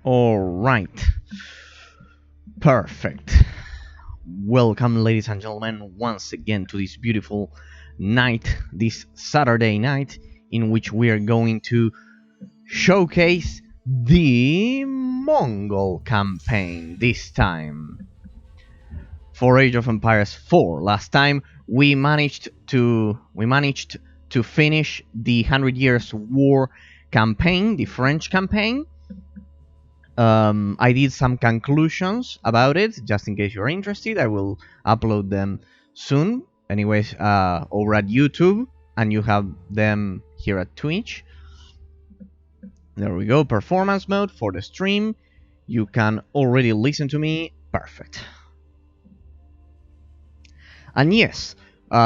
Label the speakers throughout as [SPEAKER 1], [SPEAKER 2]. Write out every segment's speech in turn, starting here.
[SPEAKER 1] All right. Perfect. Welcome, ladies and gentlemen, once again to this beautiful night, this Saturday night, in which we are going to showcase the Mongol campaign this time for Age of Empires 4. Last time we managed to finish the 100 Years War campaign, the French campaign. I did some conclusions about it, just in case you're interested. I will upload them soon. Anyways, over at YouTube, and you have them here at Twitch. There we go, performance mode for the stream. You can already listen to me. Perfect. And yes,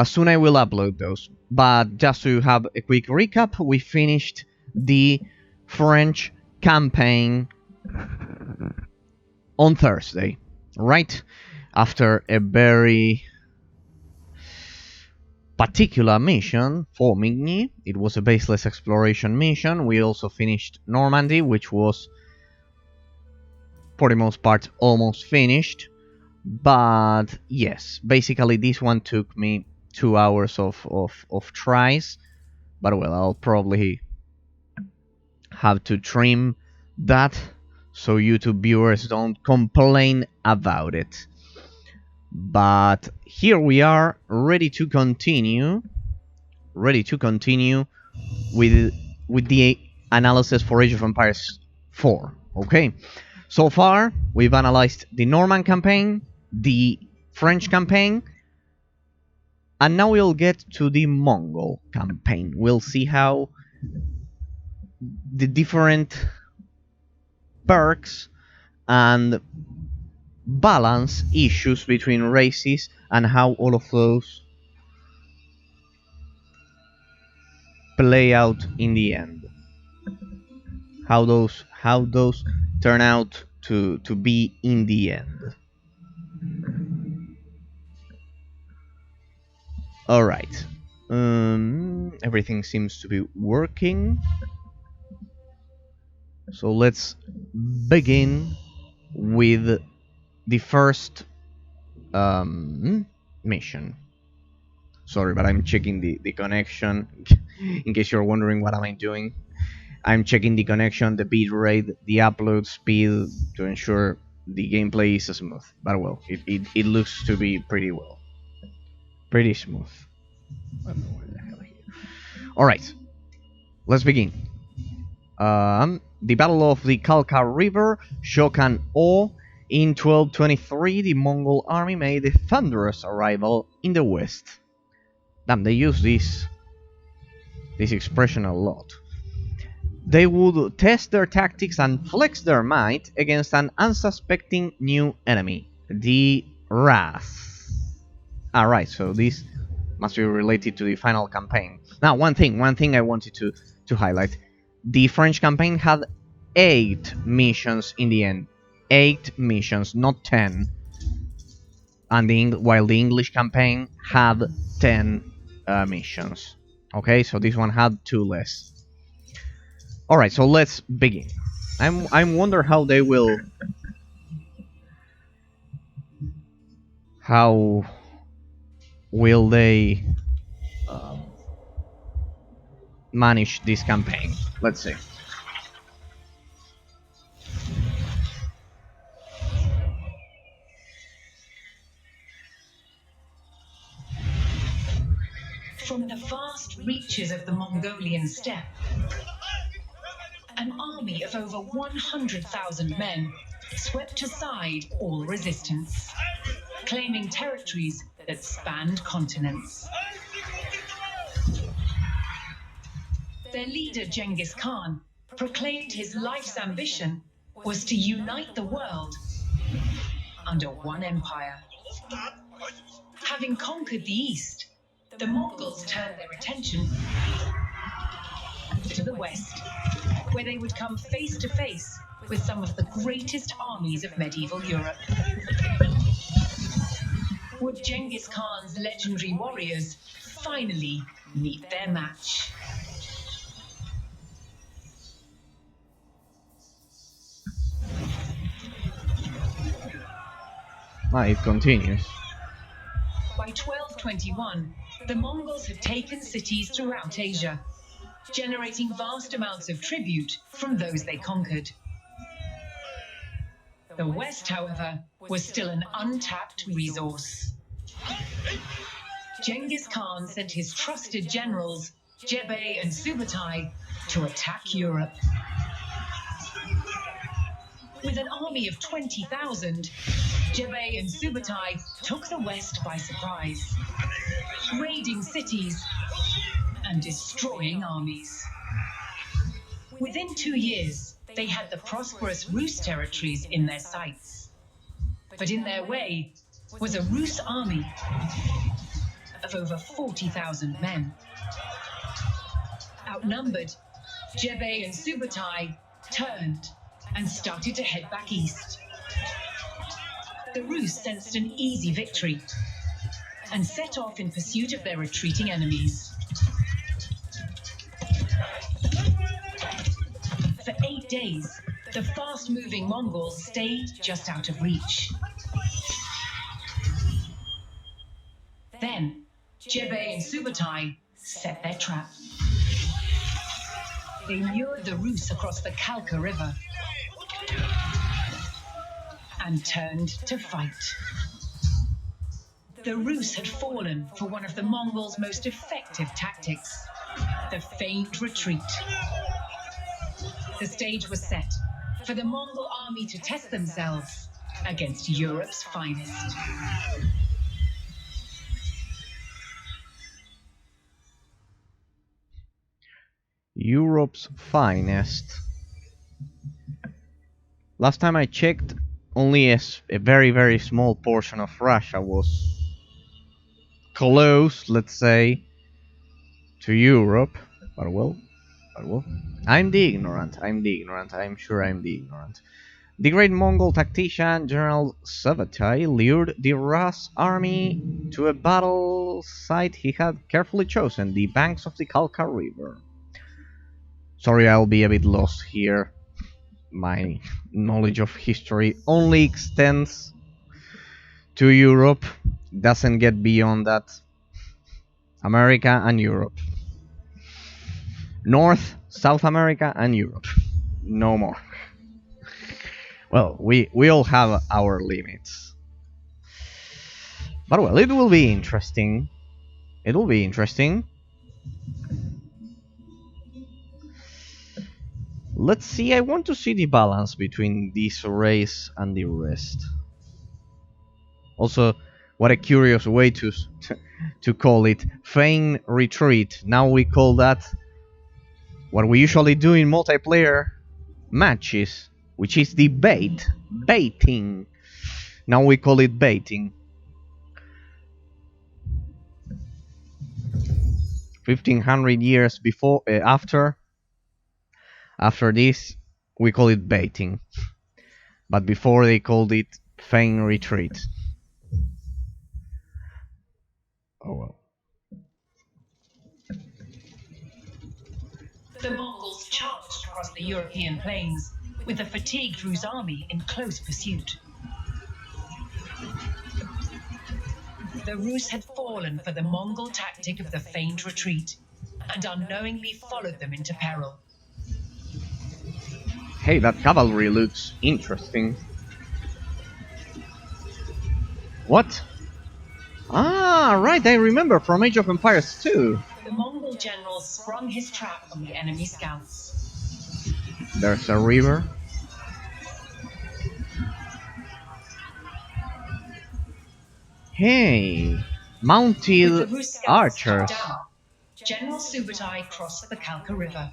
[SPEAKER 1] soon I will upload those. But just to have a quick recap, we finished the French campaign on Thursday, right? After a very particular mission for me. It was a baseless exploration mission. We also finished Normandy, which was, for the most part, almost finished. But yes, basically this one took me 2 hours of tries. But well, I'll probably have to trim that so YouTube viewers don't complain about it. But here we are, ready to continue with the analysis for Age of Empires 4. Okay, so far we've analyzed the Norman campaign, the French campaign, and now we'll get to the Mongol campaign. We'll see how the different perks and balance issues between races and how all of those play out in the end. How those turn out to be in the end. All right. Everything seems to be working. So let's begin with the first mission. Sorry, but I'm checking the connection. In case you're wondering what am I doing, I'm checking the connection, the bit rate, the upload speed to ensure the gameplay is smooth. But well, it looks to be pretty smooth. I don't know where the hell here. All right, let's begin. The Battle of the Kalka River, Shokan O. In 1223, the Mongol army made a thunderous arrival in the west. Damn, they use this expression a lot. They would test their tactics and flex their might against an unsuspecting new enemy, the Wrath. Alright, so this must be related to the final campaign. Now, one thing I wanted to highlight. The French campaign had 8 missions in the end. 8 missions, not 10. And while the English campaign had 10 missions. Okay, so this one had 2 less. Alright, so let's begin. I'm wonder how they will... How will they manage this campaign? Let's see.
[SPEAKER 2] From the vast reaches of the Mongolian steppe, an army of over 100,000 men swept aside all resistance, claiming territories that spanned continents. Their leader, Genghis Khan, proclaimed his life's ambition was to unite the world under one empire. Having conquered the East, the Mongols turned their attention to the West, where they would come face to face with some of the greatest armies of medieval Europe. Would Genghis Khan's legendary warriors finally meet their match?
[SPEAKER 1] It continues.
[SPEAKER 2] By 1221, the Mongols had taken cities throughout Asia, generating vast amounts of tribute from those they conquered. The West, however, was still an untapped resource. Genghis Khan sent his trusted generals, Jebei and Subutai, to attack Europe. With an army of 20,000, Jebei and Subutai took the West by surprise, raiding cities and destroying armies. Within 2 years, they had the prosperous Rus territories in their sights. But in their way was a Rus army of over 40,000 men. Outnumbered, Jebei and Subutai turned and started to head back east. The Rus sensed an easy victory and set off in pursuit of their retreating enemies. For 8 days, the fast-moving Mongols stayed just out of reach. Then, Jebei and Subutai set their trap. They lured the Rus across the Kalka River and turned to fight. The Rus had fallen for one of the Mongols' most effective tactics, the feigned retreat. The stage was set for the Mongol army to test themselves against Europe's finest.
[SPEAKER 1] Europe's finest. Last time I checked, only a very, very small portion of Russia was close, let's say, to Europe. But well, I'm the ignorant. I'm sure I'm the ignorant. The great Mongol tactician General Subutai lured the Rus army to a battle site he had carefully chosen, the banks of the Kalka River. Sorry, I'll be a bit lost here. My knowledge of history only extends to Europe, doesn't get beyond that. America and Europe. North, South America and Europe. No more. Well, we all have our limits. But well, it will be interesting. It will be interesting. Let's see, I want to see the balance between this race and the rest. Also, what a curious way to call it. Feign retreat. Now we call that what we usually do in multiplayer matches, which is the baiting. Now we call it baiting. 1500 years before, after this, we call it baiting. But before they called it feign retreat. Oh well.
[SPEAKER 2] The Mongols charged across the European plains with the fatigued Rus army in close pursuit. The Rus had fallen for the Mongol tactic of the feigned retreat and unknowingly followed them into peril.
[SPEAKER 1] Hey, that cavalry looks interesting. What? Ah, right, I remember from Age of Empires 2.
[SPEAKER 2] The Mongol general sprung his trap on the enemy scouts.
[SPEAKER 1] There's a river. Hey, mounted archers.
[SPEAKER 2] General Subutai crossed the Kalka River.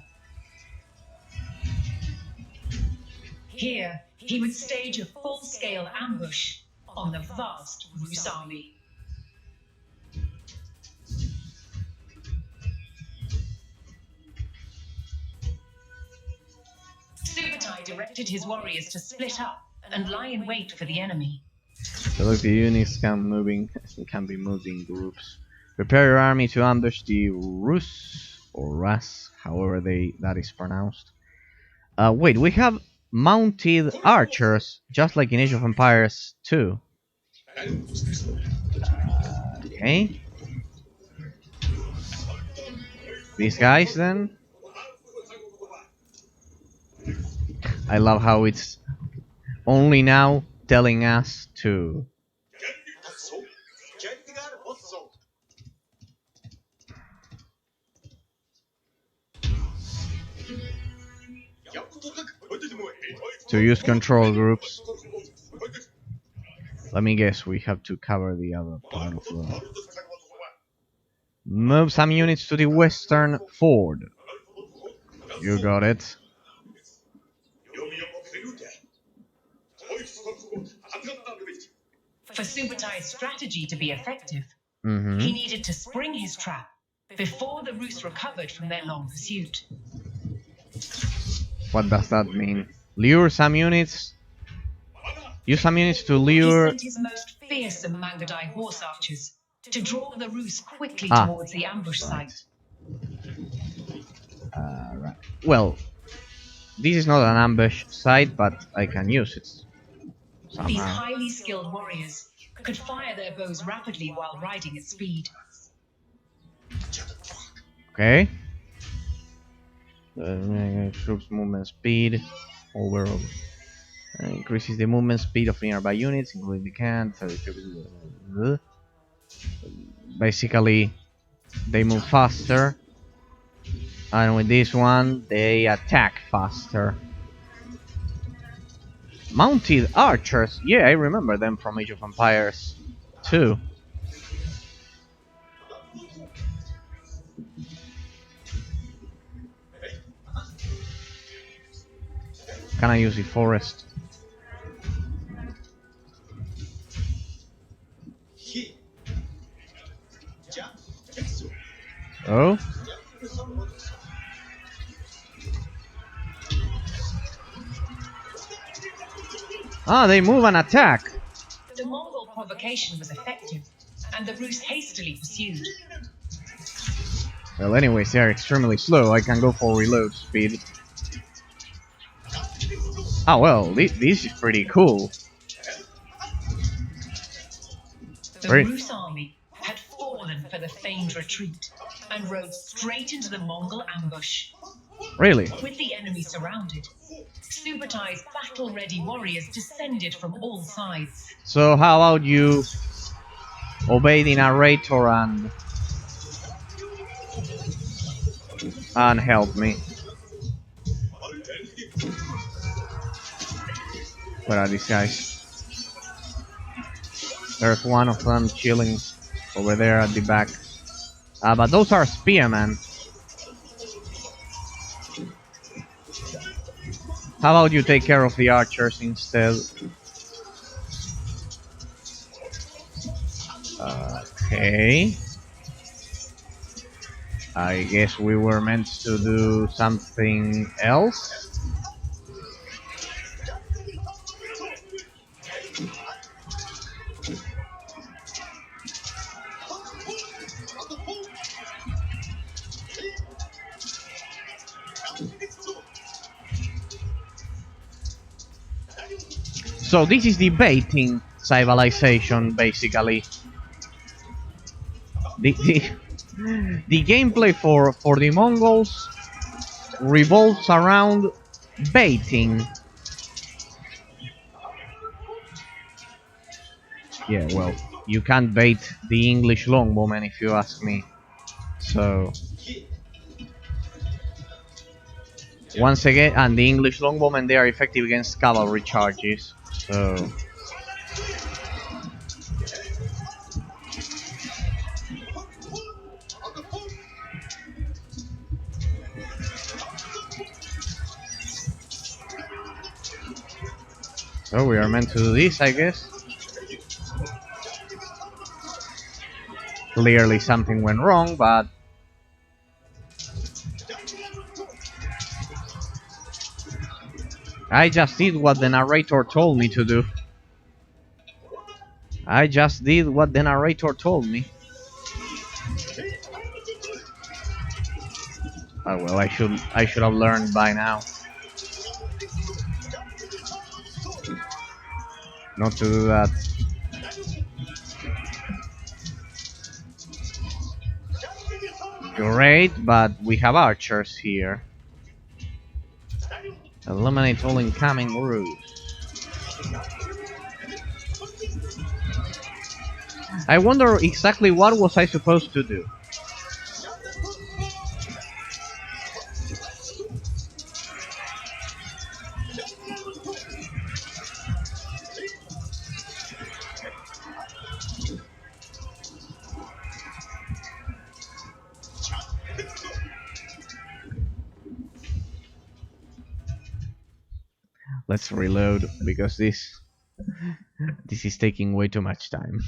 [SPEAKER 2] Here, he would stage a full-scale ambush on the vast Rus army. Subutai directed his warriors to split up and lie in wait for the enemy.
[SPEAKER 1] So look, the units can be moved in groups. Prepare your army to ambush the Rus or Ras, however that is pronounced. Wait, we have mounted archers, just like in Age of Empires 2. Okay. These guys then. I love how it's only now telling us to use control groups. Let me guess, we have to cover the other part of the... Move some units to the western ford. You got it.
[SPEAKER 2] For Subatai's strategy to be effective,
[SPEAKER 1] Mm-hmm.
[SPEAKER 2] he needed to spring his trap before the Rus recovered from their long pursuit.
[SPEAKER 1] What does that mean? Lure some units. Use some units to lure...
[SPEAKER 2] He sent his most fearsome Mangadai horse archers to draw the Rus quickly towards the ambush site.
[SPEAKER 1] Right. Well, this is not an ambush site, but I can use it somehow.
[SPEAKER 2] These highly skilled warriors could fire their bows rapidly while riding at speed.
[SPEAKER 1] Okay. Troops movement speed overall. Increases the movement speed of nearby units, including the can. Basically, they move faster, and with this one, they attack faster. Mounted archers, yeah, I remember them from Age of Empires 2. Can I use the forest? Oh? Ah, they move and attack.
[SPEAKER 2] The Mongol provocation was effective, and the Rus hastily pursued.
[SPEAKER 1] Well, anyways, they're extremely slow. I can go for reload speed. Ah, well, this is pretty cool.
[SPEAKER 2] The Rus army had fallen for the feigned retreat and rode straight into the Mongol ambush.
[SPEAKER 1] Really?
[SPEAKER 2] With the enemy surrounded, Subatai's battle-ready warriors descended from all sides.
[SPEAKER 1] So how about you obey the narrator and help me? Where are these guys? There's one of them chilling over there at the back. But those are spearmen. How about you take care of the archers instead? Okay. I guess we were meant to do something else. So this is the baiting civilization, basically. The gameplay for the Mongols revolves around baiting. Yeah, well, you can't bait the English longbowmen if you ask me. So once again, and the English longbowmen, they are effective against cavalry charges. So we are meant to do this, I guess. Clearly something went wrong, but I just did what the narrator told me to do. I just did what the narrator told me. Oh well, I should have learned by now not to do that. Great, but we have archers here. Eliminate all incoming routes. I wonder exactly what was I supposed to do. Let's reload because this is taking way too much time.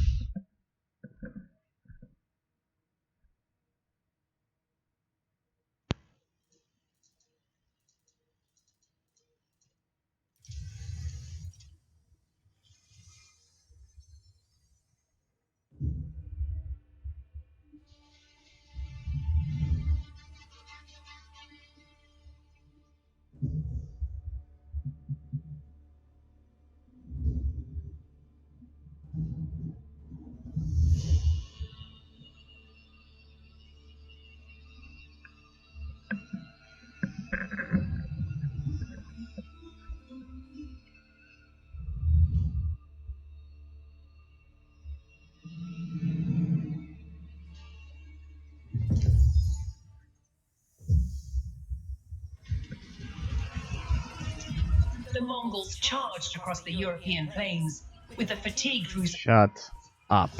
[SPEAKER 2] The Mongols charged across the European plains with the fatigued Rus.
[SPEAKER 1] Shut up.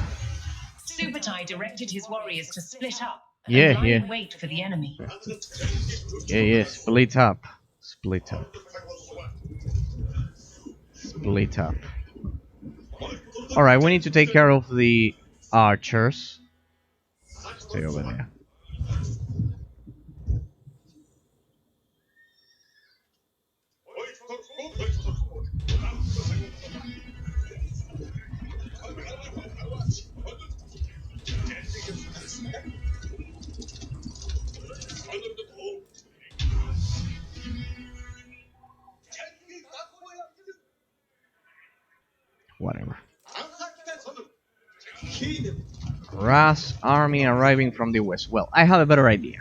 [SPEAKER 2] Subutai directed his warriors to split up
[SPEAKER 1] Yeah,
[SPEAKER 2] and lie in
[SPEAKER 1] yeah.
[SPEAKER 2] wait for the enemy.
[SPEAKER 1] Yeah, split up. Split up. Split up. Alright, we need to take care of the archers. Stay over there. Whatever. Ras army arriving from the west. Well, I have a better idea.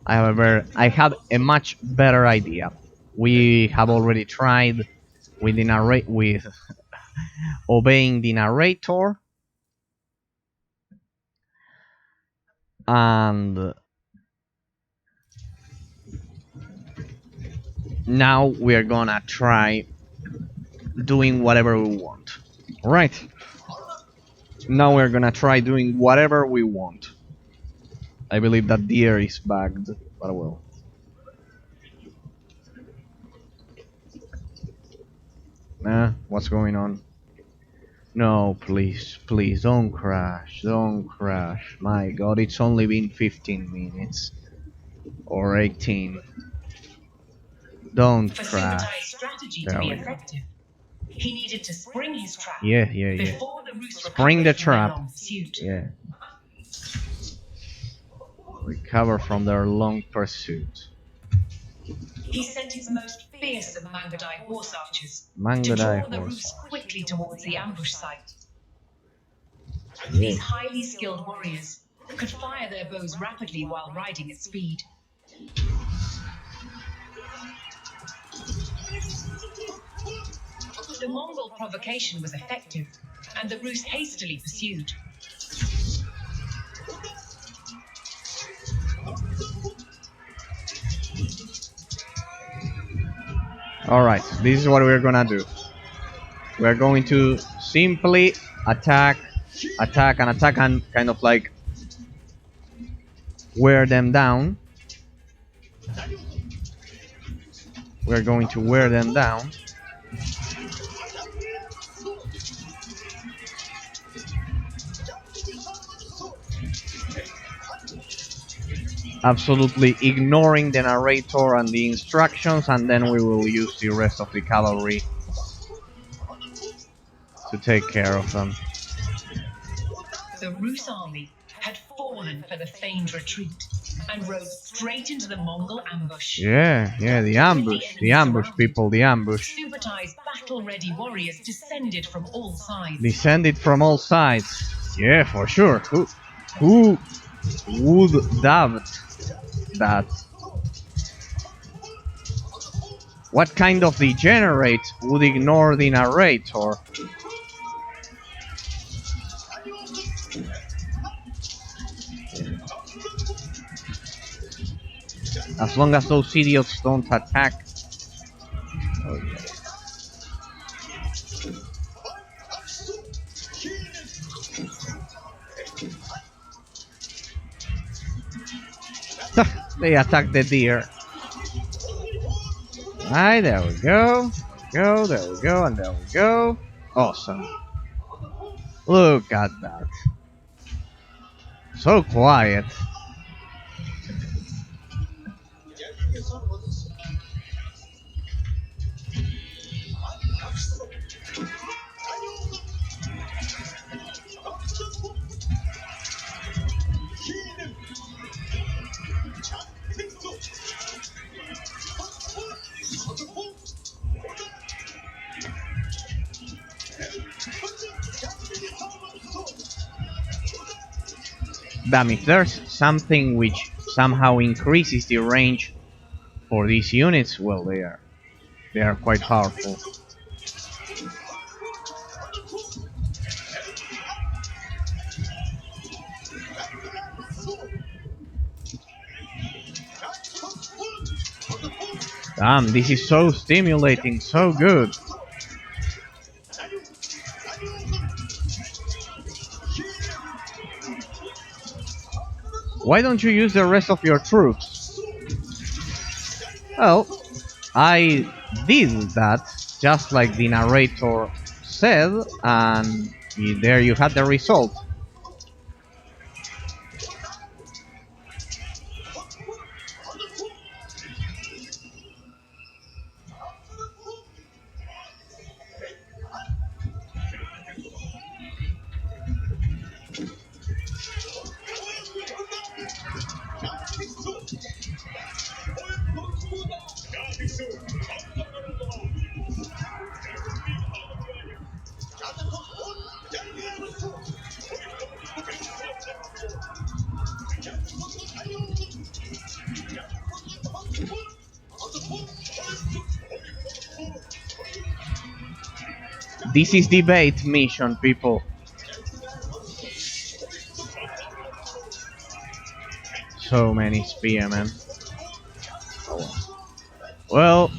[SPEAKER 1] I have a much better idea. We have already tried with with obeying the narrator, and now we're gonna try doing whatever we want. Alright. Now we're gonna try doing whatever we want. I believe that deer is bagged, but well. What's going on? No, please, please, don't crash, don't crash. My god, it's only been 15 minutes. Or 18. Don't
[SPEAKER 2] For
[SPEAKER 1] crash.
[SPEAKER 2] Subutai's strategy to
[SPEAKER 1] There
[SPEAKER 2] be
[SPEAKER 1] we go.
[SPEAKER 2] effective, he needed to spring his trap
[SPEAKER 1] Yeah.
[SPEAKER 2] before the Rus
[SPEAKER 1] Spring the
[SPEAKER 2] recovered from their
[SPEAKER 1] trap.
[SPEAKER 2] long pursuit.
[SPEAKER 1] Yeah. Recover from their long pursuit.
[SPEAKER 2] He sent his most fearsome Mangudai horse archers to
[SPEAKER 1] Mangudai
[SPEAKER 2] draw the
[SPEAKER 1] horse
[SPEAKER 2] Rus quickly towards the ambush site.
[SPEAKER 1] Yeah.
[SPEAKER 2] These highly skilled warriors could fire their bows rapidly while riding at speed. The Mongol provocation was effective, and the Rus hastily pursued.
[SPEAKER 1] Alright, this is what we're gonna do. We're going to simply attack and kind of like wear them down. We're going to wear them down. Absolutely ignoring the narrator and the instructions, and then we will use the rest of the cavalry to take care of them.
[SPEAKER 2] The Rus army had fallen for the feigned retreat and rode straight into the Mongol ambush.
[SPEAKER 1] Yeah, the ambush, people, the ambush.
[SPEAKER 2] Subutai's battle-ready warriors descended from all sides.
[SPEAKER 1] Descended from all sides. Yeah, for sure. Who would doubt that. What kind of degenerate would ignore the narrator? As long as those idiots don't attack. They attack the deer. Alright, there we go. There we go, and there we go. Awesome. Look at that. So quiet. Damn, if there's something which somehow increases the range for these units, well, they are quite powerful. Damn, this is so stimulating, so good. Why don't you use the rest of your troops? Well, I did that, just like the narrator said, and there you had the result. This is debate mission, people. So many spearmen. Well,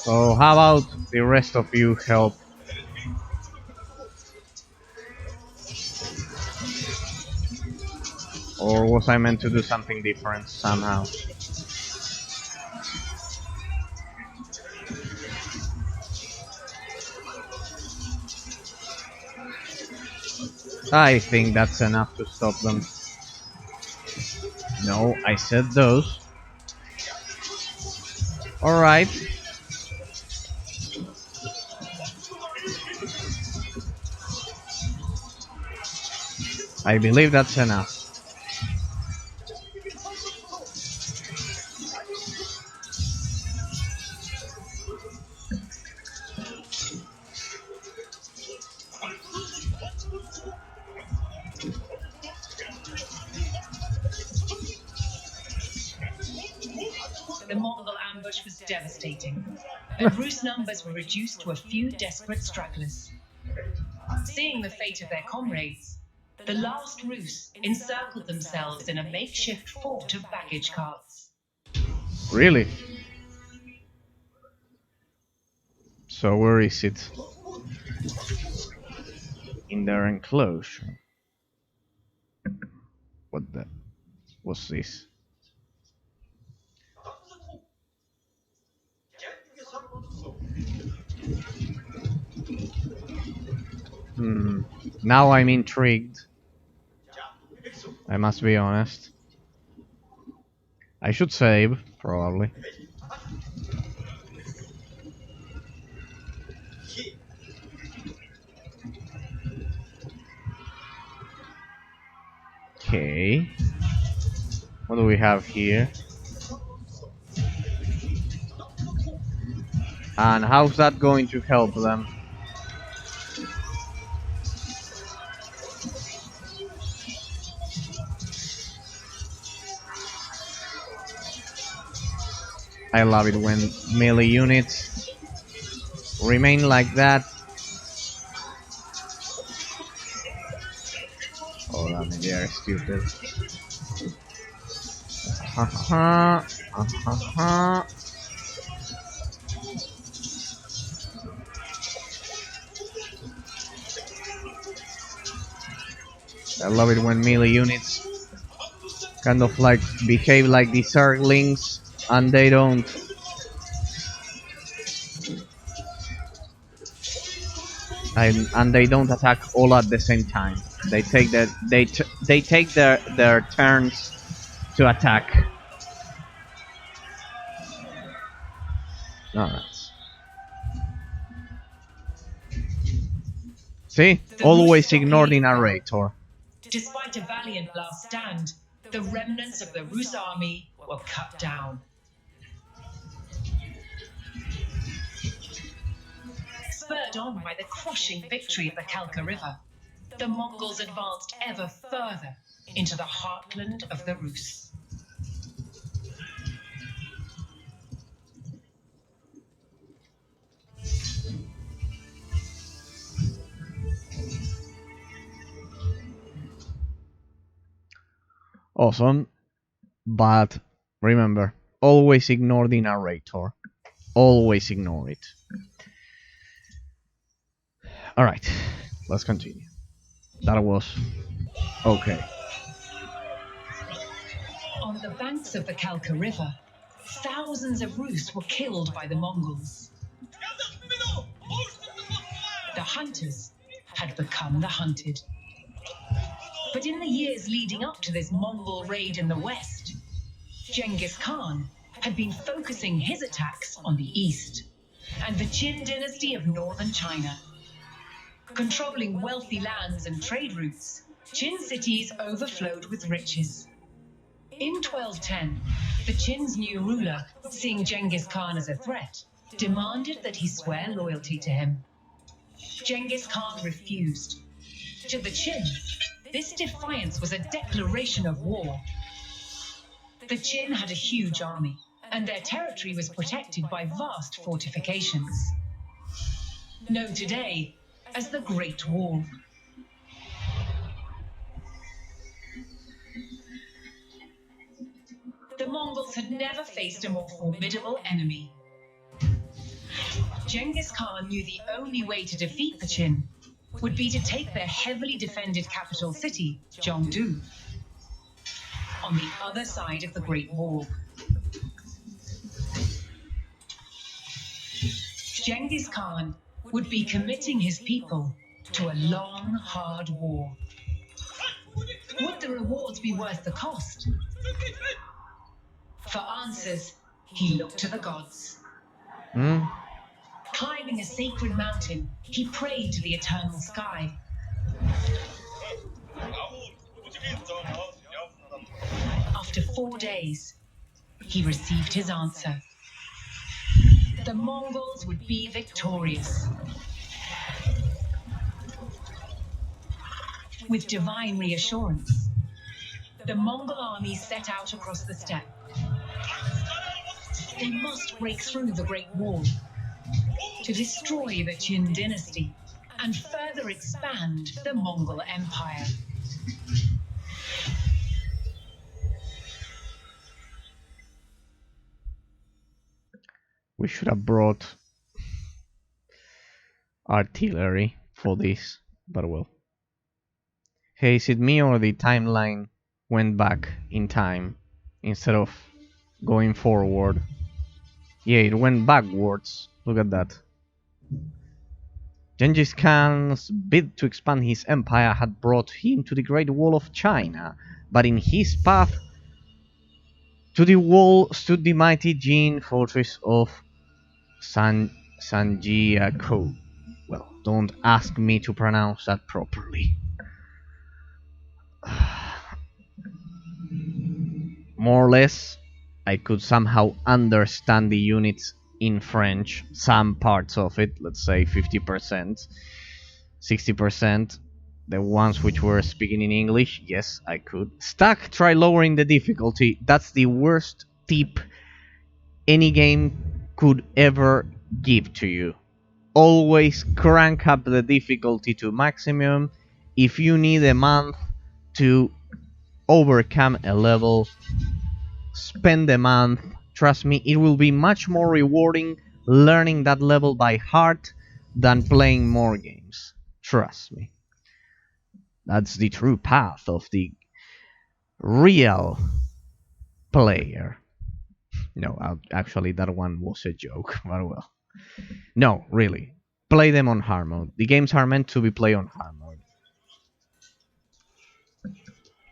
[SPEAKER 1] so how about the rest of you help? Or was I meant to do something different somehow? I think that's enough to stop them. No, I said those. Alright. I believe that's enough.
[SPEAKER 2] The Mongol ambush was devastating, and Rus' numbers were reduced to a few desperate stragglers. Seeing the fate of their comrades, the last Rus encircled themselves in a makeshift fort of baggage carts.
[SPEAKER 1] Really? So where is it? In their enclosure. What the... What's this? Now I'm intrigued. I must be honest. I should save, probably. Okay. What do we have here? And how's that going to help them? I love it when melee units remain like that. Oh, I mean, they are stupid. I love it when melee units kind of like behave like the Zerglings and they don't. And they don't attack all at the same time. They take they take their turns to attack. Alright. See?
[SPEAKER 2] The
[SPEAKER 1] Always
[SPEAKER 2] Rus
[SPEAKER 1] ignore the
[SPEAKER 2] blockade
[SPEAKER 1] narrator.
[SPEAKER 2] Despite a valiant last stand, the remnants of the Rus army were cut down. Spurred on by the crushing victory of the Kalka River, the Mongols advanced ever further into the heartland of the Rus.
[SPEAKER 1] Awesome. But remember, always ignore the narrator. Always ignore it. Alright, let's continue. That was okay.
[SPEAKER 2] On the banks of the Kalka River, thousands of Rus were killed by the Mongols. The hunters had become the hunted. But in the years leading up to this Mongol raid in the west, Genghis Khan had been focusing his attacks on the east and the Qin dynasty of northern China. Controlling wealthy lands and trade routes, Qin cities overflowed with riches. In 1210, the Qin's new ruler, seeing Genghis Khan as a threat, demanded that he swear loyalty to him. Genghis Khan refused. To the Qin, this defiance was a declaration of war. The Qin had a huge army, and their territory was protected by vast fortifications, known today as the Great Wall. The Mongols had never faced a more formidable enemy. Genghis Khan knew the only way to defeat the Qin would be to take their heavily defended capital city, Zhongdu, on the other side of the Great Wall. Genghis Khan would be committing his people to a long, hard war. Would the rewards be worth the cost? For answers, he looked to the gods. Climbing a sacred mountain, he prayed to the eternal sky. After 4 days, he received his answer. The Mongols would be victorious. With divine reassurance, the Mongol army set out across the steppe. They must break through the Great Wall to destroy the Qin dynasty and further expand the Mongol Empire.
[SPEAKER 1] We should have brought artillery for this, but well. Hey, is it me or the timeline went back in time instead of going forward? Yeah, it went backwards. Look at that. Genghis Khan's bid to expand his empire had brought him to the Great Wall of China, but in his path to the wall stood the mighty Jin fortress of Sanjiako. Well, don't ask me to pronounce that properly. more or less, I could somehow understand the units in French, some parts of it, let's say 50%, 60%. The ones which were speaking in English, yes, I could. Stack, try lowering the difficulty. That's the worst tip any game could ever give to you. Always crank up the difficulty to maximum. If you need a month to overcome a level, spend a month. Trust me, it will be much more rewarding learning that level by heart than playing more games. Trust me. That's the true path of the real player. No, actually, that one was a joke, but well. No, really. Play them on hard mode. The games are meant to be played on hard mode.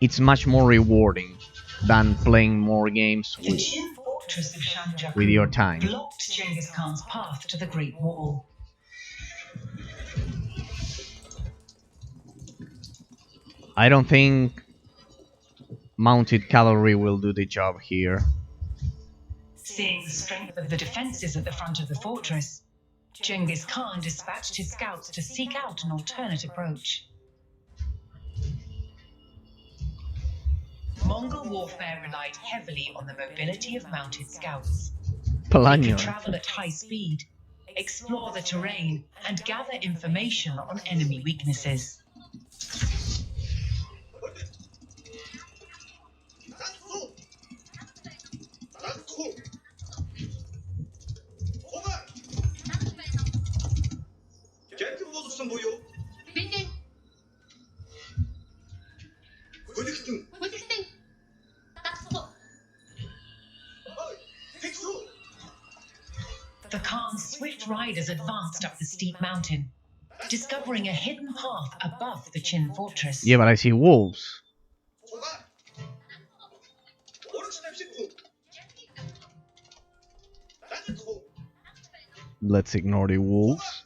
[SPEAKER 1] It's much more rewarding than playing more games
[SPEAKER 2] The Qin fortress of Shanjaku
[SPEAKER 1] with your time.
[SPEAKER 2] blocked Genghis Khan's path to the Great Wall.
[SPEAKER 1] I don't think mounted cavalry will do the job here.
[SPEAKER 2] Seeing the strength of the defenses at the front of the fortress, Genghis Khan dispatched his scouts to seek out an alternate approach. Mongol warfare relied heavily on the mobility of mounted scouts. They could travel at high speed, explore the terrain, and gather information on enemy weaknesses. The Khan's swift riders advanced up the steep mountain, discovering a hidden path above the Qin fortress.
[SPEAKER 1] Yeah, but I see wolves. Let's ignore the wolves.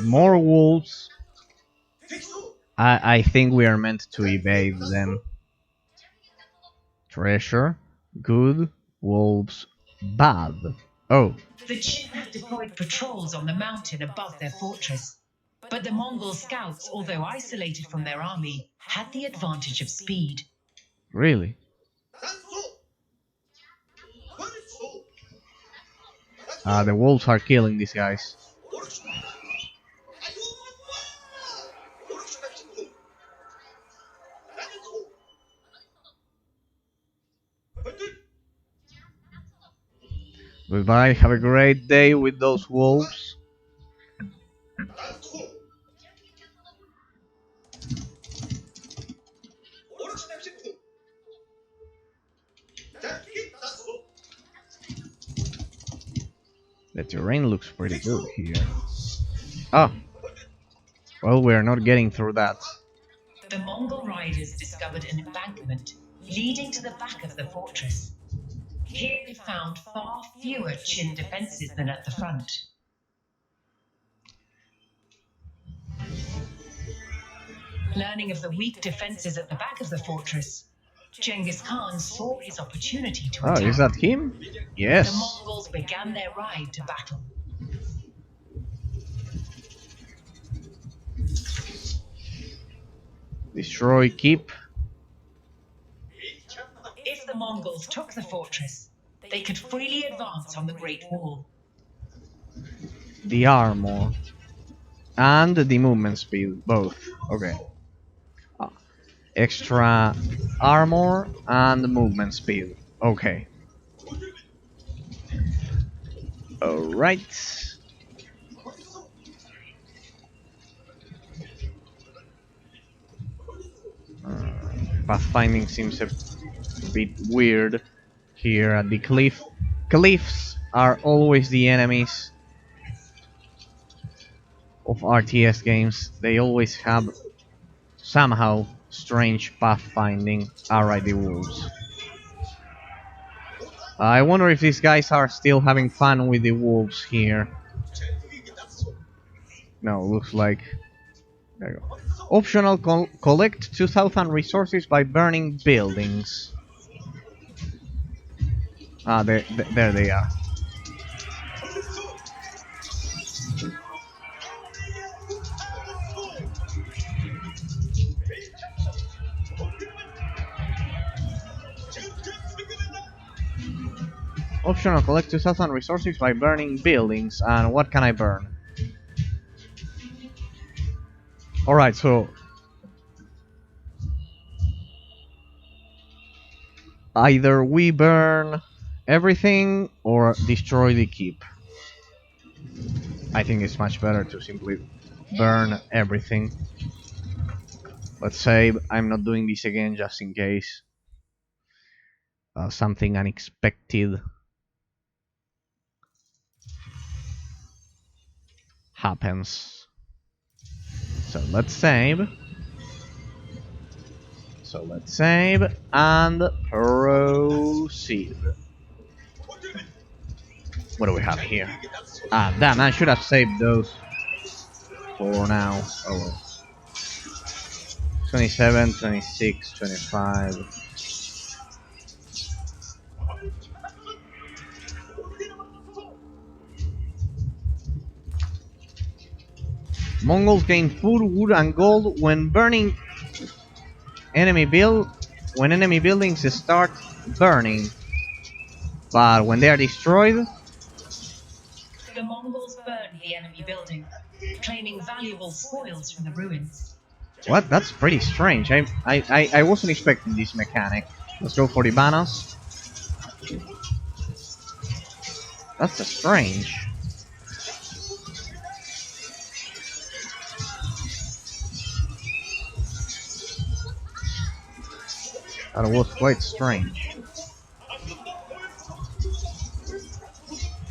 [SPEAKER 1] More wolves. I think we are meant to evade them. Treasure. Good. Wolves. Bad. Oh.
[SPEAKER 2] The Qin had deployed patrols on the mountain above their fortress, but the Mongol scouts, although isolated from their army, had the advantage of speed.
[SPEAKER 1] Really? The wolves are killing these guys. Goodbye, have a great day with those wolves. The terrain looks pretty good here. Oh. Well, we're not getting through that.
[SPEAKER 2] The Mongol riders discovered an embankment leading to the back of the fortress. Here they found far fewer Qin defenses than at the front. Learning of the weak defenses at the back of the fortress, Genghis Khan saw his opportunity to attack.
[SPEAKER 1] Oh, is that him? Yes.
[SPEAKER 2] The Mongols began their ride to battle.
[SPEAKER 1] Destroy keep.
[SPEAKER 2] If the Mongols took the fortress, they could freely advance on the Great Wall.
[SPEAKER 1] The armor. And the movement speed, both. Okay. Extra armor and movement speed. Okay. Alright. Pathfinding seems a bit weird here at the cliff. Cliffs are always the enemies of RTS games. They always have somehow strange pathfinding. Alright, the wolves. I wonder if these guys are still having fun with the wolves here. No, looks like... There you go. Optional, collect 2,000 resources by burning buildings. Ah, there they are. Optional, collect 2,000 resources by burning buildings. And what can I burn? Alright, so... either we burn everything or destroy the keep. I think it's much better to simply burn everything. Let's save. I'm not doing this again just in case something unexpected happens. So let's save. And proceed. What do we have here? Ah, damn, I should have saved those for now. Oh well. 27, 26, 25. Mongols gain food, wood, and gold when burning enemy buildings start burning. But when they are destroyed,
[SPEAKER 2] the Mongols burned the enemy building, claiming valuable spoils from the ruins.
[SPEAKER 1] what? That's pretty strange. I wasn't expecting this mechanic. Let's go for the banners. That's a strange. That was quite strange.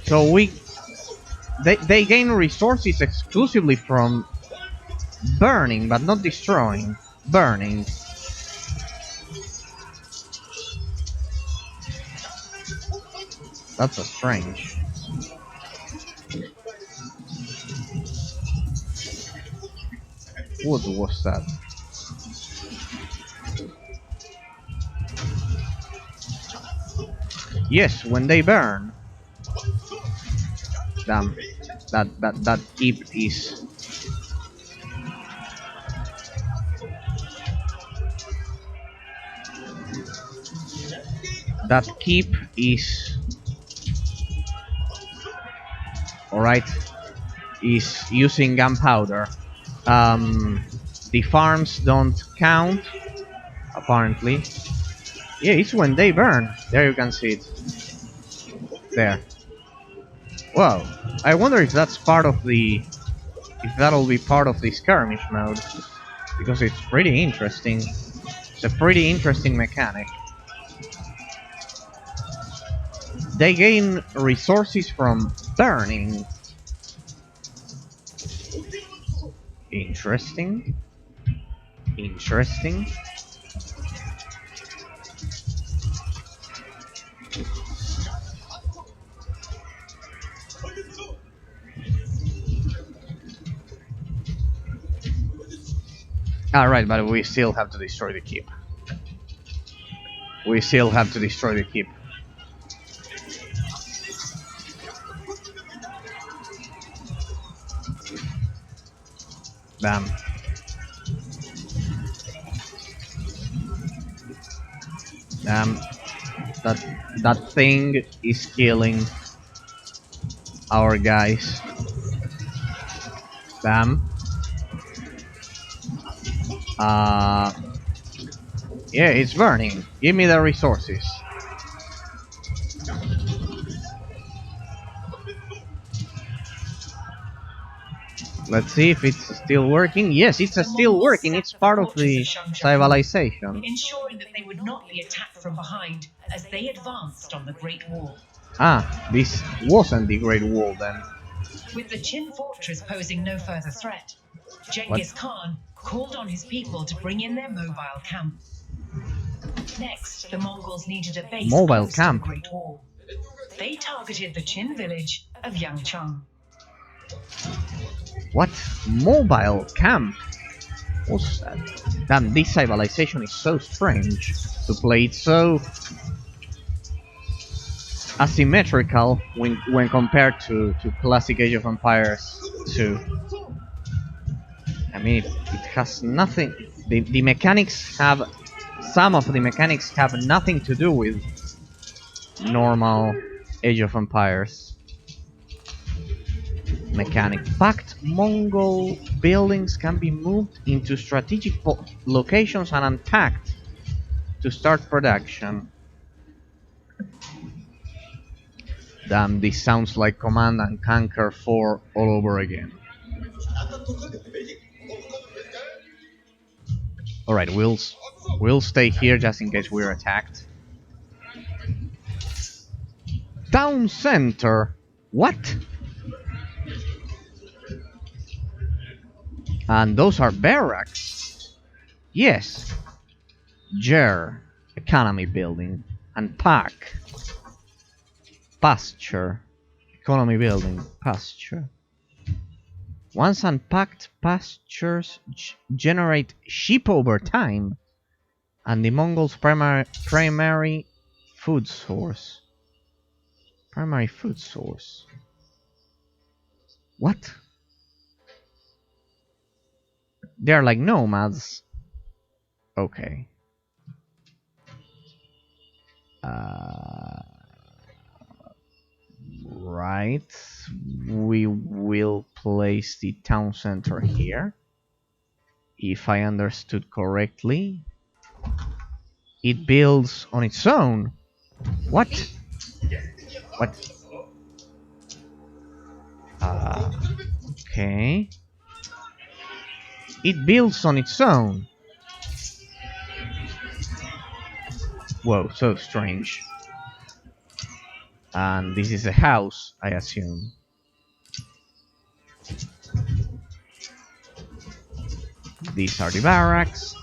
[SPEAKER 1] So they gain resources exclusively from burning, but not destroying. Burning. That's a strange. What was that? Yes, when they burn. Damn, that keep is... that keep is... alright, is using gunpowder. The farms don't count, apparently. Yeah, it's when they burn. There you can see it. There. Well, I wonder if that's part of the... if that'll be part of the skirmish mode. Because it's pretty interesting. It's a pretty interesting mechanic. They gain resources from burning. Interesting. Interesting. Alright, but we still have to destroy the keep. We still have to destroy the keep. Damn. Damn. That thing is killing our guys. Damn. Yeah, it's burning. Give me the resources. Let's see if it's still working. Yes, it's still working. It's part of the civilization.
[SPEAKER 2] Ensuring that they would not be attacked from behind as they advanced on the Great Wall.
[SPEAKER 1] Ah, this wasn't the Great Wall then.
[SPEAKER 2] With the Qin fortress posing no further threat, Genghis Khan called on his people to bring in their mobile camp. Next, the Mongols needed a base
[SPEAKER 1] Mobile
[SPEAKER 2] close
[SPEAKER 1] camp.
[SPEAKER 2] to the Great Wall. They targeted the Qin village of Yangcheng.
[SPEAKER 1] What? Mobile camp? What's that? Damn, this civilization is so strange to play it so asymmetrical when compared to classic Age of Empires 2. I mean, it has nothing. The mechanics have. Some of the mechanics have nothing to do with normal Age of Empires mechanic. Packed Mongol buildings can be moved into strategic locations and unpacked to start production. Damn, this sounds like Command and Conquer 4 all over again. Alright, we'll stay here just in case we're attacked. Town center? What? And those are barracks? Yes. Ger, economy building. And Pack, pasture. Economy building, pasture. Once unpacked, pastures generate sheep over time, and the Mongols' primary food source. Primary food source. What? They're like nomads. Okay. Right. We will place the town center here. If I understood correctly. It builds on its own. What? What? Okay. It builds on its own. Whoa, so strange. And this is a house, I assume. These are the barracks.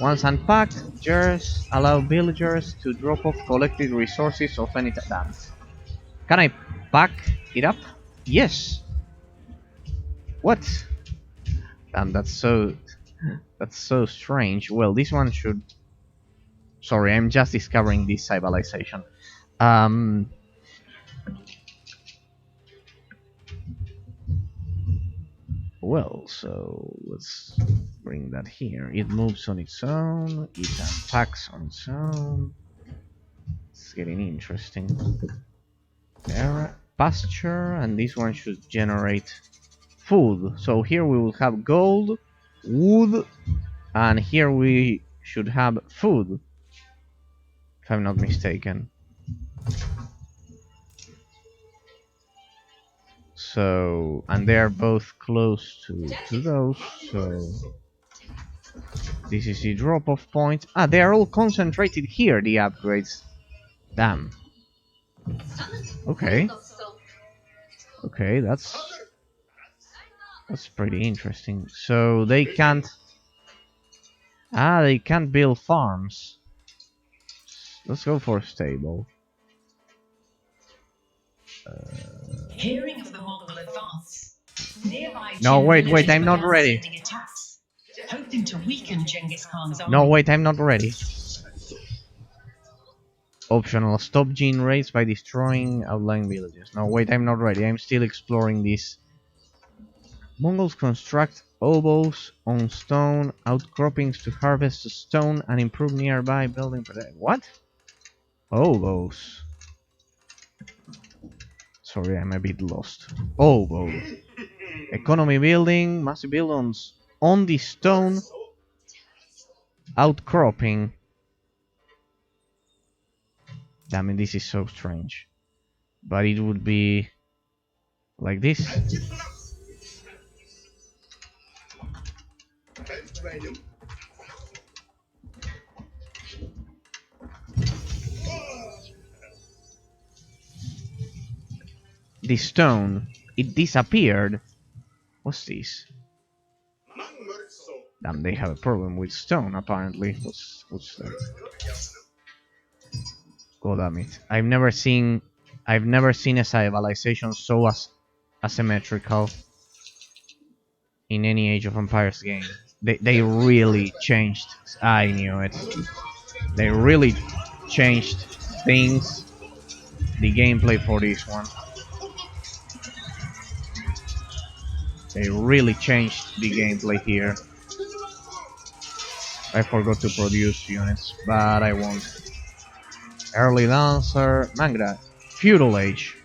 [SPEAKER 1] Once unpacked, jars allow villagers to drop off collected resources of any type. Can I pack it up? Yes. What? Damn, that's so strange. Well, this one should. Sorry, I'm just discovering this civilization. Well, so let's bring that here. It moves on its own. It unpacks on its own. It's getting interesting. There, pasture, and this one should generate food. So here we will have gold, wood, and here we should have food, if I'm not mistaken. So, and they are both close to those, so this is the drop-off point. Ah, they are all concentrated here, the upgrades. Damn. Okay. Okay, that's pretty interesting. So they can't. Ah, they can't build farms. Let's go for stable.
[SPEAKER 2] Hearing of the Mongol advance, nearby
[SPEAKER 1] no, wait, I'm not ready.
[SPEAKER 2] Attacks, hoping to weaken Genghis Khan's army.
[SPEAKER 1] No, wait, I'm not ready. Optional, stop gene raids by destroying outlying villages. No, wait, I'm not ready. I'm still exploring this. Mongols construct oboes on stone outcroppings to harvest stone and improve nearby building protection. What? Oboes. Sorry, I'm a bit lost. Oboe. Economy building, massive buildings on the stone outcropping. Damn it, this is so strange. But it would be like this. The stone, it disappeared. What's this? Damn, they have a problem with stone apparently. What's that? God damn it! I've never seen a civilization so asymmetrical. in any Age of Empires game. They really changed. I knew it. They really changed things, the gameplay for this one. They really changed the gameplay here. I forgot to produce units, but I won't. Early Dancer, Mangra, Feudal Age.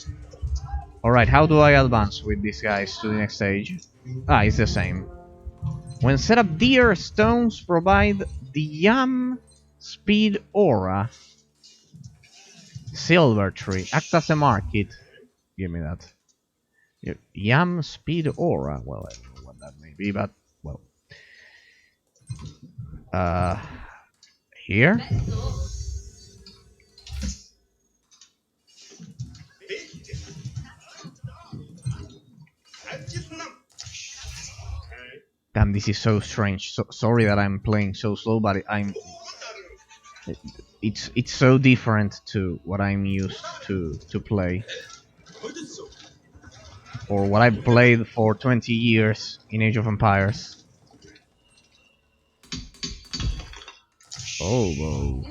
[SPEAKER 1] Alright, how do I advance with these guys to the next stage? Ah, it's the same. When set up, deer stones provide the Yam Speed Aura. Silver Tree, act as a market. Give me that. Yam Speed Aura. Well, I don't know what that may be, but well. Here. Damn, this is so strange. Sorry that I'm playing so slow, but it's so different to what I'm used to play, or what I played for 20 years in Age of Empires. Oh, whoa.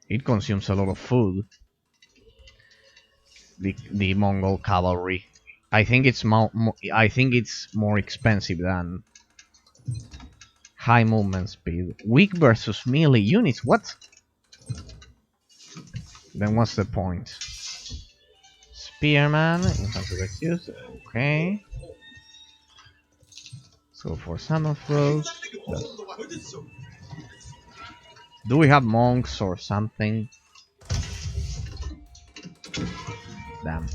[SPEAKER 1] It consumes a lot of food. The Mongol cavalry. I think it's more expensive than high movement speed. Weak versus melee units. What? Then what's the point? Spearman, infantry excuse. Okay. Let's go for salmon throat. Do we have monks or something? Damn.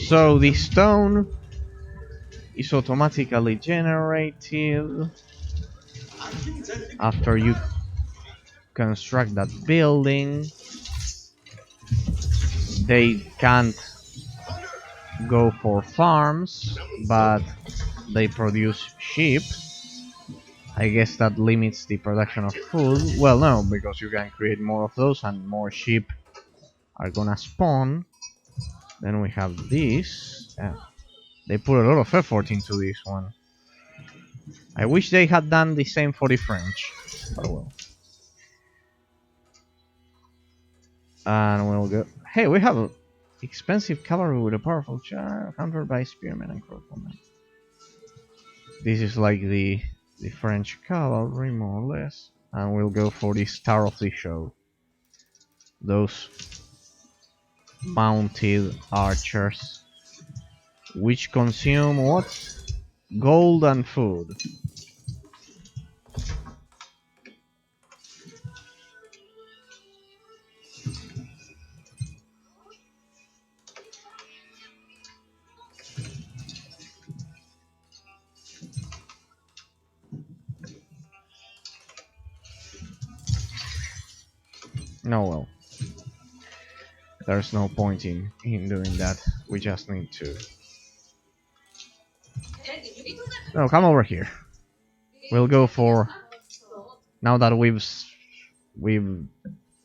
[SPEAKER 1] So the stone is automatically generated after you construct that building. They can't go for farms, but they produce sheep. I guess that limits the production of food. Well, no, because you can create more of those and more sheep are gonna spawn. Then we have this. They put a lot of effort into this one. I wish they had done the same for the French, but well. And we'll go. Hey, we have expensive cavalry with a powerful char, hunted by spearmen and crossbowmen. This is like the French cavalry, more or less. And we'll go for the star of the show. Those mounted archers, which consume what? Gold and food. No, well, there's no point in doing that. We just need to. No, come over here. We'll go for. Now that we've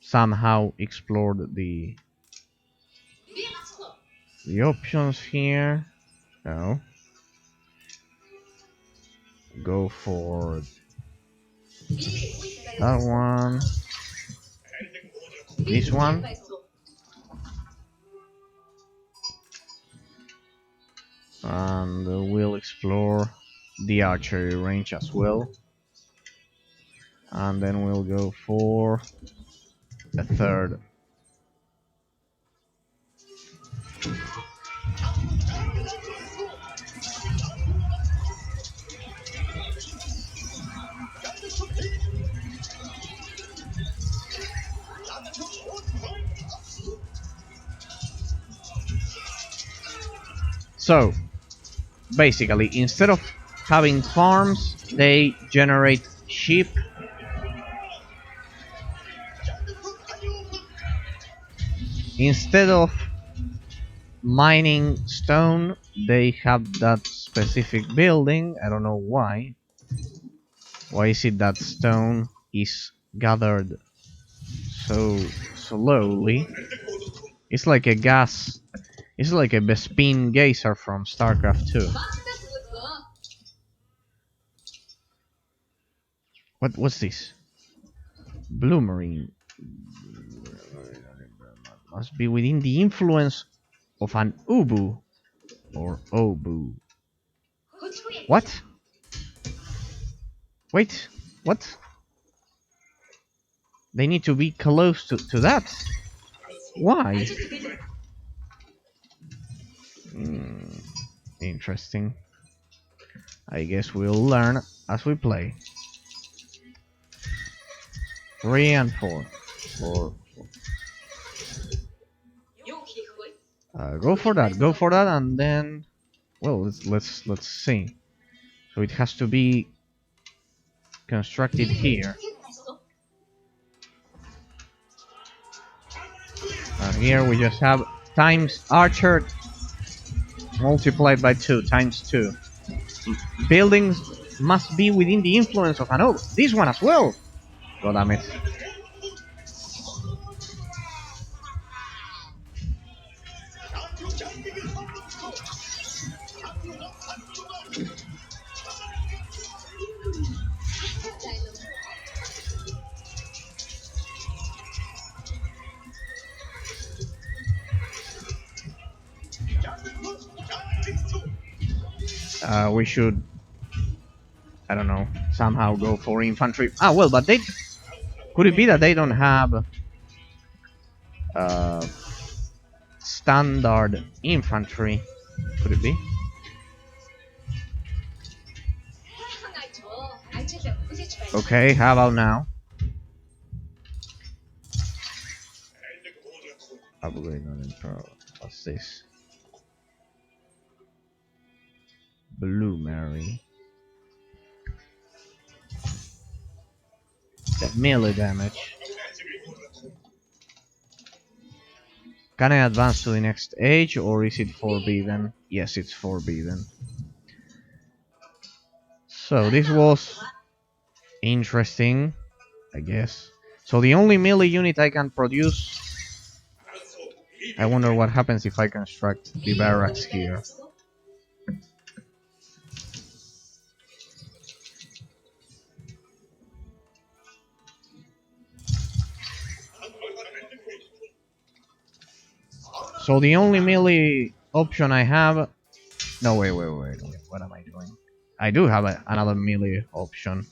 [SPEAKER 1] somehow explored the options here. No. Go for that one. This one. And we'll explore the archery range as well. And then we'll go for a third. So basically, instead of having farms, they generate sheep. Instead of mining stone, they have that specific building. I don't know why. Why is it that stone is gathered so slowly? It's like a gas. It's like a Bespin geyser from StarCraft 2. What's this? Blue marine. Must be within the influence of an ubu or obu. What? Wait, what? They need to be close to that. Why? Interesting. I guess we'll learn as we play. 3 and 4. 4. Go for that. Go for that, and then, well, let's see. So it has to be constructed here. And here we just have times archer multiplied by 2 times 2. Buildings must be within the influence of an oak. This one as well. God damn it. We should, I don't know, somehow go for infantry. Ah, well, but they, could it be that they don't have standard infantry? Could it be? Okay, how about now? Upgrade on Emperor. What's this? Blue Mary. That melee damage. Can I advance to the next age, or is it forbidden? Yes, it's forbidden. So this was interesting, I guess. So the only melee unit I can produce. I wonder what happens if I construct the barracks here. So the only melee option I have... No, wait. What am I doing? I do have another melee option.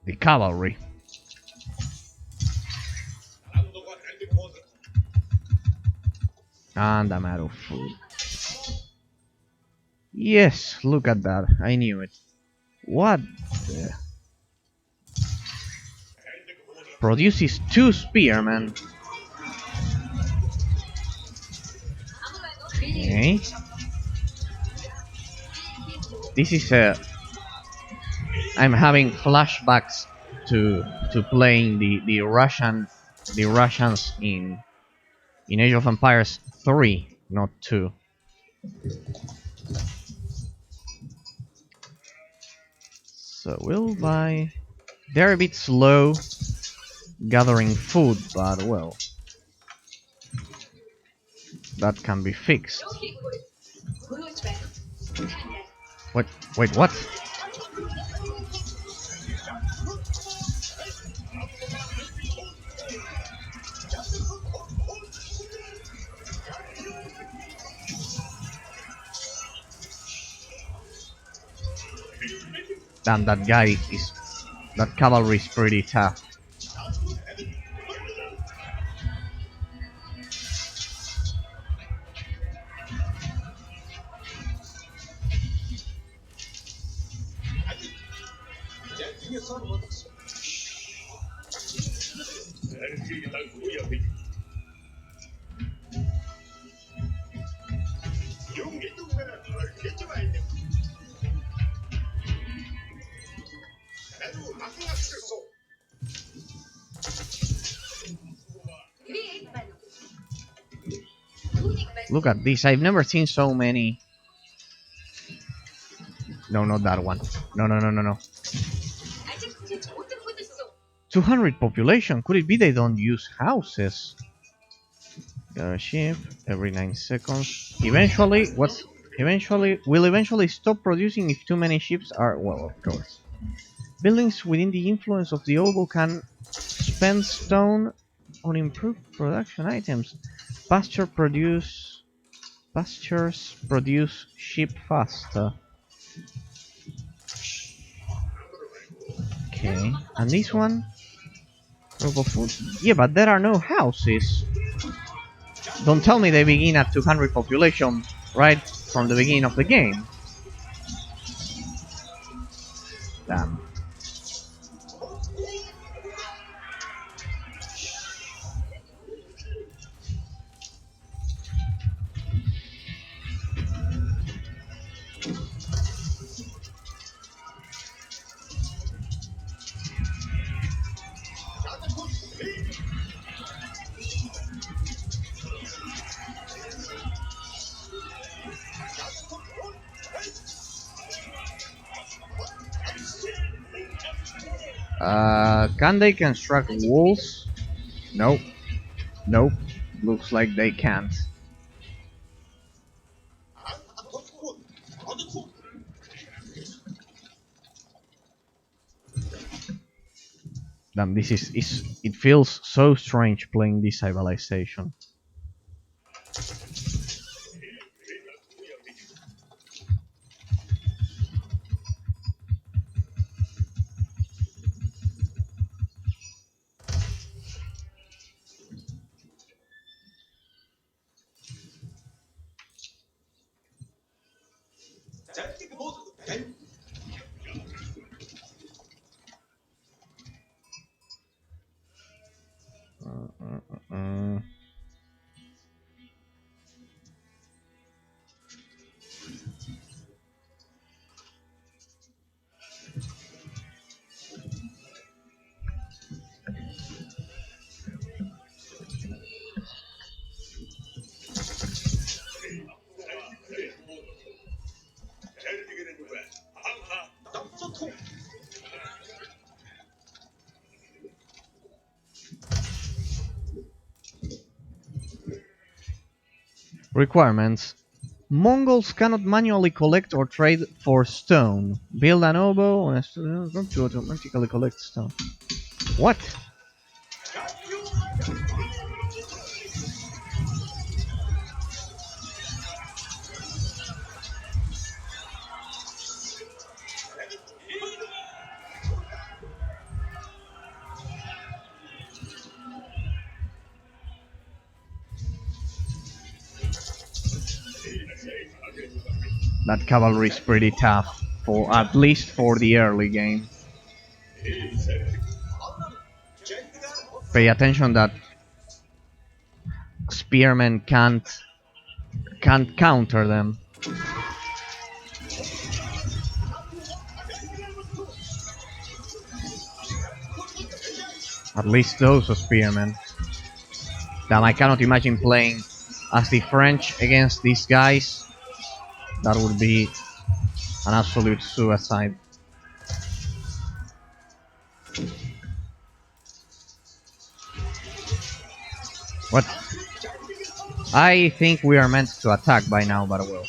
[SPEAKER 1] The cavalry. And I'm out of food. Yes, look at that. I knew it. What the... Produces 2 spearmen. Okay. This is a... I'm having flashbacks to playing the Russians in Age of Empires 3, not 2. So we'll buy... They're a bit slow gathering food, but well, that can be fixed. What? Wait, what? Damn, that guy is... That cavalry is pretty tough. Look at this. I've never seen so many. No, not that one. No, no, no, no, no. 200 population. Could it be they don't use houses? Got a ship every 9 seconds. Eventually, will eventually stop producing if too many ships are. Well, of course. Buildings within the influence of the oval can spend stone on improved production items. Pastures produce sheep faster. Okay, and this one? Robo food? Yeah, but there are no houses. Don't tell me they begin at 200 population right from the beginning of the game. Damn. Can they construct walls? Nope. Nope. Looks like they can't. Damn, this is it feels so strange playing this civilization. Requirements. Mongols cannot manually collect or trade for stone. Build an oboe on a stone to automatically collect stone. What? That cavalry is pretty tough, for at least for the early game. Pay attention that spearmen can't counter them. At least those are spearmen. Damn, I cannot imagine playing as the French against these guys. That would be an absolute suicide. What? I think we are meant to attack by now, but well.